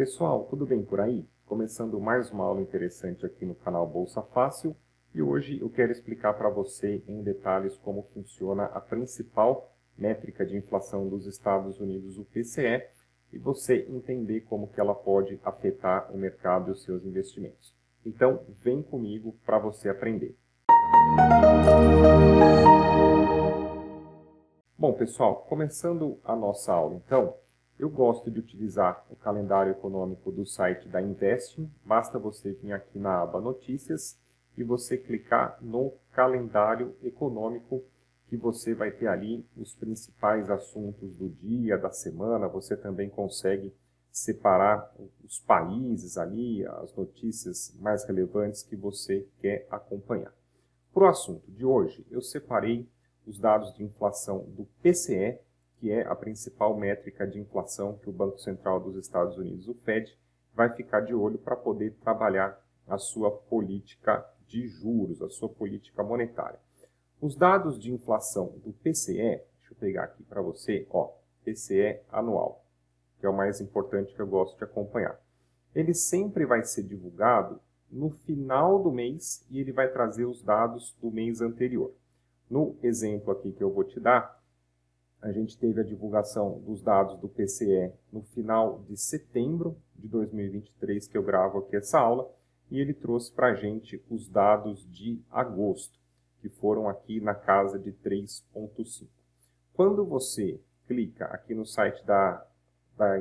Pessoal, tudo bem por aí? Começando mais uma aula interessante aqui no canal Bolsa Fácil e hoje eu quero explicar para você em detalhes como funciona a principal métrica de inflação dos Estados Unidos, o PCE, e você entender como que ela pode afetar o mercado e os seus investimentos. Então, vem comigo para você aprender. Bom, pessoal, começando a nossa aula, então, eu gosto de utilizar o calendário econômico do site da Investing. Basta você vir aqui na aba Notícias e você clicar no calendário econômico, que você vai ter ali os principais assuntos do dia, da semana. Você também consegue separar os países ali, as notícias mais relevantes que você quer acompanhar. Para o assunto de hoje, eu separei os dados de inflação do PCE, que é a principal métrica de inflação que o Banco Central dos Estados Unidos, o Fed, vai ficar de olho para poder trabalhar a sua política de juros, a sua política monetária. Os dados de inflação do PCE, deixa eu pegar aqui para você, PCE anual, que é o mais importante que eu gosto de acompanhar. Ele sempre vai ser divulgado no final do mês e ele vai trazer os dados do mês anterior. No exemplo aqui que eu vou te dar, a gente teve a divulgação dos dados do PCE no final de setembro de 2023, que eu gravo aqui essa aula, e ele trouxe para a gente os dados de agosto, que foram aqui na casa de 3,5. Quando você clica aqui no site da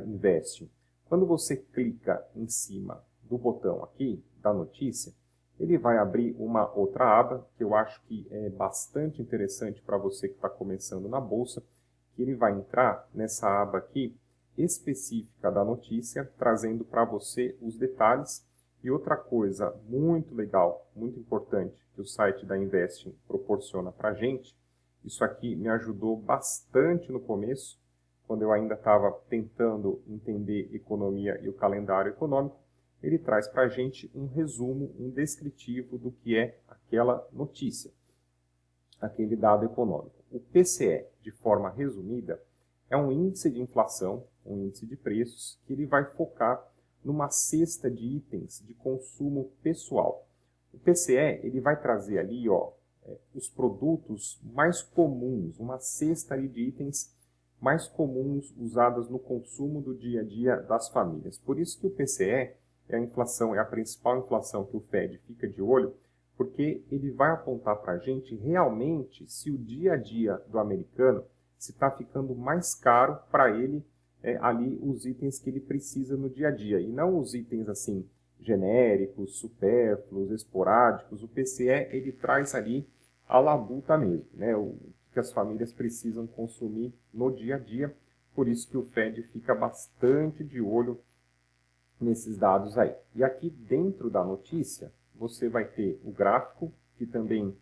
Investing, quando você clica em cima do botão aqui, da notícia, ele vai abrir uma outra aba, que eu acho que é bastante interessante para você que está começando na Bolsa, que ele vai entrar nessa aba aqui, específica da notícia, trazendo para você os detalhes. E outra coisa muito legal, muito importante, que o site da Investing proporciona para a gente, isso aqui me ajudou bastante no começo, quando eu ainda estava tentando entender economia e o calendário econômico. Ele traz para a gente um resumo, um descritivo do que é aquela notícia, aquele dado econômico. O PCE, de forma resumida, é um índice de inflação, um índice de preços, que ele vai focar numa cesta de itens de consumo pessoal. O PCE ele vai trazer ali os produtos mais comuns, uma cesta ali de itens mais comuns usadas no consumo do dia a dia das famílias. Por isso que o PCE é a inflação, é a principal inflação que o Fed fica de olho, porque ele vai apontar para a gente realmente se o dia a dia do americano se está ficando mais caro para ele ali os itens que ele precisa no dia a dia, e não os itens assim genéricos, supérfluos, esporádicos. O PCE ele traz ali a labuta mesmo, né? O que as famílias precisam consumir no dia a dia, por isso que o Fed fica bastante de olho nesses dados aí. E aqui dentro da notícia, você vai ter o gráfico, que também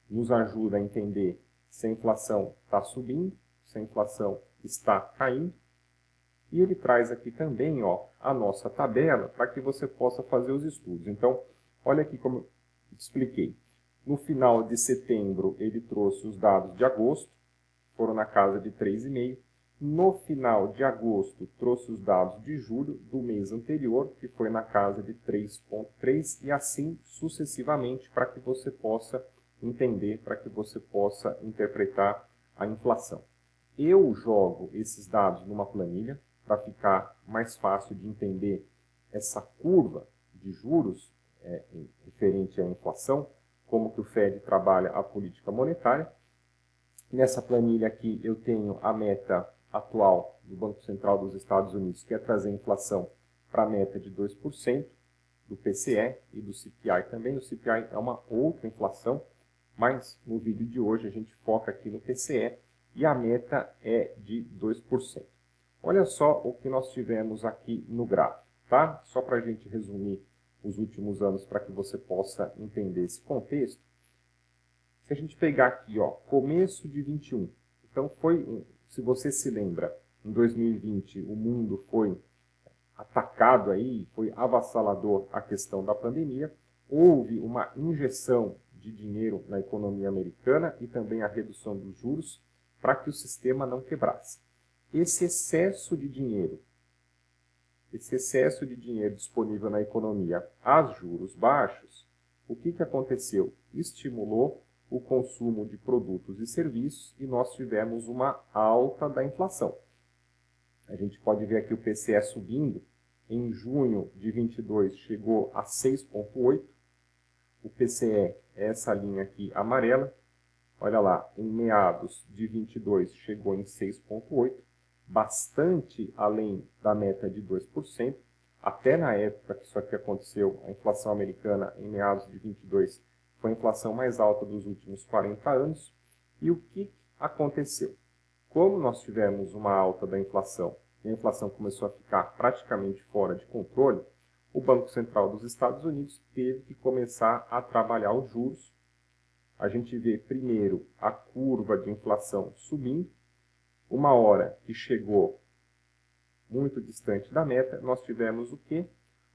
nos ajuda a entender se a inflação está subindo, se a inflação está caindo. E ele traz aqui também a nossa tabela para que você possa fazer os estudos. Então, olha aqui como eu expliquei. No final de setembro, ele trouxe os dados de agosto, foram na casa de 3,5. No final de agosto, trouxe os dados de julho do mês anterior, que foi na casa de 3,3, e assim sucessivamente, para que você possa entender, para que você possa interpretar a inflação. Eu jogo esses dados numa planilha, para ficar mais fácil de entender essa curva de juros referente à inflação, como que o Fed trabalha a política monetária. Nessa planilha aqui eu tenho a meta atual do Banco Central dos Estados Unidos, que é trazer a inflação para a meta de 2%, do PCE e do CPI também. O CPI é uma outra inflação, mas no vídeo de hoje a gente foca aqui no PCE e a meta é de 2%. Olha só o que nós tivemos aqui no gráfico, tá? Só para a gente resumir os últimos anos para que você possa entender esse contexto. Se a gente pegar aqui, começo de 21, então se você se lembra, em 2020 o mundo foi atacado aí, foi avassalador a questão da pandemia, houve uma injeção de dinheiro na economia americana e também a redução dos juros para que o sistema não quebrasse. Esse excesso de dinheiro esse excesso de dinheiro disponível na economia a juros baixos, o que aconteceu? Estimulou o consumo de produtos e serviços e nós tivemos uma alta da inflação. A gente pode ver aqui o PCE subindo. Em junho de 22 chegou a 6,8. O PCE é essa linha aqui amarela. Olha lá, em meados de 22 chegou em 6,8, bastante além da meta de 2%. Até na época que isso aqui aconteceu, a inflação americana em meados de 22 foi a inflação mais alta dos últimos 40 anos. E o que aconteceu? Como nós tivemos uma alta da inflação e a inflação começou a ficar praticamente fora de controle, o Banco Central dos Estados Unidos teve que começar a trabalhar os juros. A gente vê primeiro a curva de inflação subindo. Uma hora que chegou muito distante da meta, nós tivemos o quê?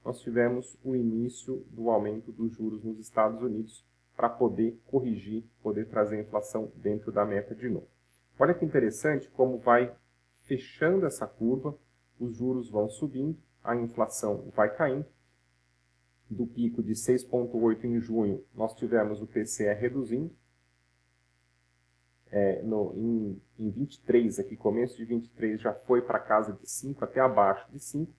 Nós tivemos o início do aumento dos juros nos Estados Unidos para poder corrigir, poder trazer a inflação dentro da meta de novo. Olha que interessante como vai fechando essa curva, os juros vão subindo, a inflação vai caindo. Do pico de 6,8 em junho, nós tivemos o PCE reduzindo. Em 23, aqui começo de 23, já foi para casa de 5, até abaixo de 5.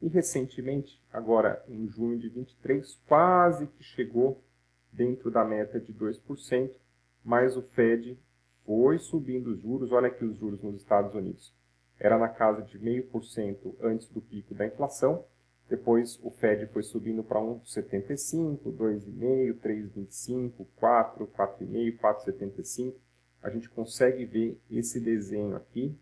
E recentemente, agora em junho de 23, quase que chegou dentro da meta de 2%, mas o Fed foi subindo os juros. Olha aqui os juros nos Estados Unidos. Era na casa de 0,5% antes do pico da inflação. Depois o Fed foi subindo para 1,75, 2,5, 3,25, 4, 4,5, 4,75. A gente consegue ver esse desenho aqui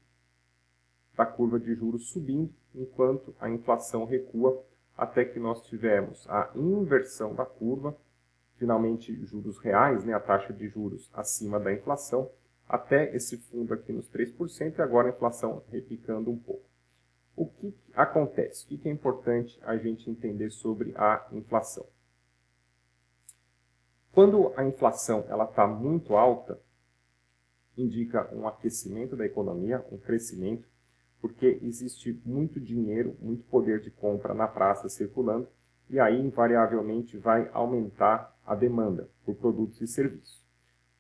da curva de juros subindo, enquanto a inflação recua, até que nós tivemos a inversão da curva, finalmente juros reais, né, a taxa de juros acima da inflação, até esse fundo aqui nos 3% e agora a inflação repicando um pouco. O que acontece? O que é importante a gente entender sobre a inflação? Quando a inflação está muito alta, indica um aquecimento da economia, um crescimento, porque existe muito dinheiro, muito poder de compra na praça circulando, e aí invariavelmente vai aumentar a demanda por produtos e serviços.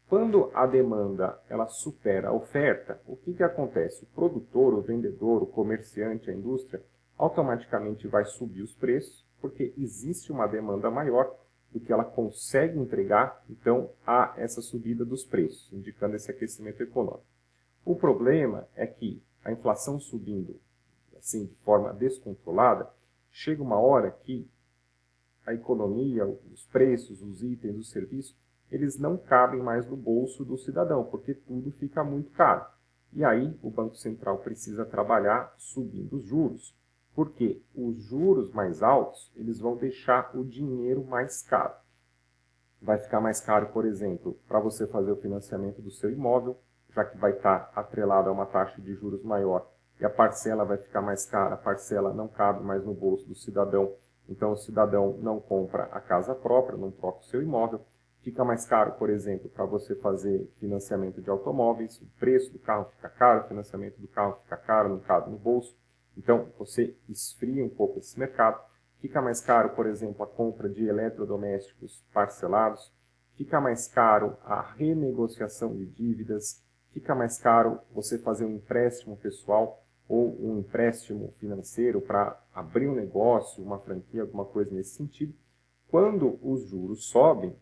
Quando a demanda supera a oferta, o que acontece? O produtor, o vendedor, o comerciante, a indústria, automaticamente vai subir os preços, porque existe uma demanda maior do que ela consegue entregar, então há essa subida dos preços, indicando esse aquecimento econômico. O problema é que a inflação subindo assim de forma descontrolada, chega uma hora que a economia, os preços, os itens, os serviços, eles não cabem mais no bolso do cidadão, porque tudo fica muito caro. E aí o Banco Central precisa trabalhar subindo os juros, porque os juros mais altos, eles vão deixar o dinheiro mais caro. Vai ficar mais caro, por exemplo, para você fazer o financiamento do seu imóvel, já que vai estar atrelado a uma taxa de juros maior, e a parcela vai ficar mais cara, a parcela não cabe mais no bolso do cidadão, então o cidadão não compra a casa própria, não troca o seu imóvel. Fica mais caro, por exemplo, para você fazer financiamento de automóveis, o preço do carro fica caro, o financiamento do carro fica caro, não cabe no bolso. Então, você esfria um pouco esse mercado. Fica mais caro, por exemplo, a compra de eletrodomésticos parcelados. Fica mais caro a renegociação de dívidas. Fica mais caro você fazer um empréstimo pessoal ou um empréstimo financeiro para abrir um negócio, uma franquia, alguma coisa nesse sentido. Quando os juros sobem,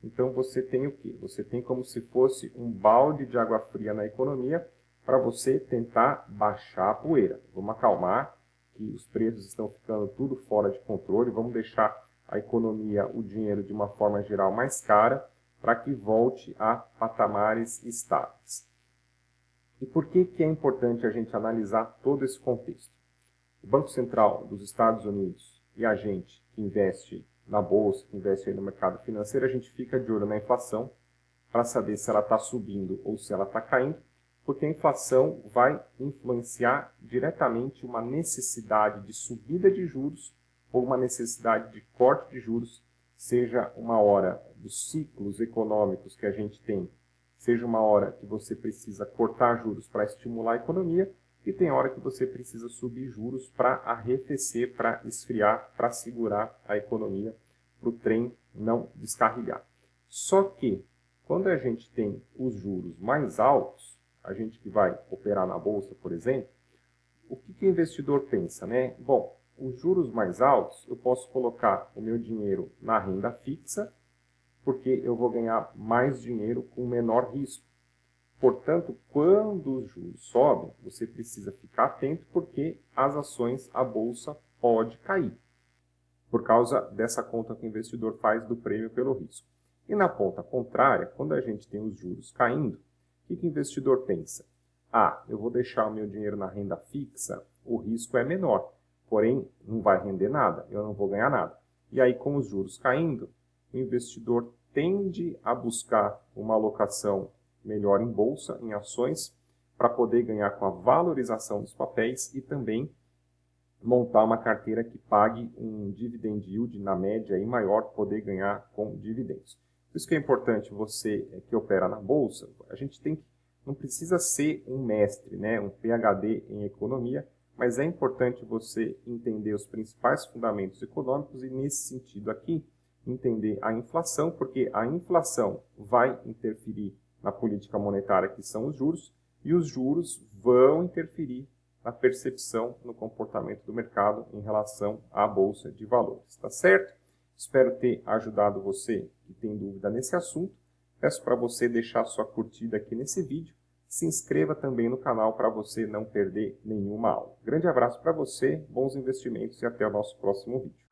então você tem o quê? Você tem como se fosse um balde de água fria na economia para você tentar baixar a poeira. Vamos acalmar, que os preços estão ficando tudo fora de controle, vamos deixar a economia, o dinheiro de uma forma geral mais cara, para que volte a patamares estáveis. E por que é importante a gente analisar todo esse contexto? O Banco Central dos Estados Unidos e a gente que investe na bolsa, que investe aí no mercado financeiro, a gente fica de olho na inflação para saber se ela está subindo ou se ela está caindo, porque a inflação vai influenciar diretamente uma necessidade de subida de juros ou uma necessidade de corte de juros, seja uma hora dos ciclos econômicos que a gente tem, seja uma hora que você precisa cortar juros para estimular a economia, e tem hora que você precisa subir juros para arrefecer, para esfriar, para segurar a economia, para o trem não descarregar. Só que, quando a gente tem os juros mais altos, a gente que vai operar na bolsa, por exemplo, o que o investidor pensa, né? Bom, os juros mais altos, eu posso colocar o meu dinheiro na renda fixa, porque eu vou ganhar mais dinheiro com menor risco. Portanto, quando os juros sobem, você precisa ficar atento porque as ações, a bolsa pode cair, por causa dessa conta que o investidor faz do prêmio pelo risco. E na ponta contrária, quando a gente tem os juros caindo, o que o investidor pensa? Ah, eu vou deixar o meu dinheiro na renda fixa, o risco é menor, porém não vai render nada, eu não vou ganhar nada. E aí, com os juros caindo, o investidor tende a buscar uma alocação melhor em bolsa, em ações, para poder ganhar com a valorização dos papéis e também montar uma carteira que pague um dividend yield na média e maior, poder ganhar com dividendos. Por isso que é importante você que opera na bolsa, a gente não precisa ser um mestre, né, um PhD em economia, mas é importante você entender os principais fundamentos econômicos e, nesse sentido aqui, entender a inflação, porque a inflação vai interferir na política monetária, que são os juros, e os juros vão interferir na percepção, no comportamento do mercado em relação à Bolsa de Valores. Tá certo? Espero ter ajudado você que tem dúvida nesse assunto. Peço para você deixar sua curtida aqui nesse vídeo. Se inscreva também no canal para você não perder nenhuma aula. Grande abraço para você, bons investimentos e até o nosso próximo vídeo.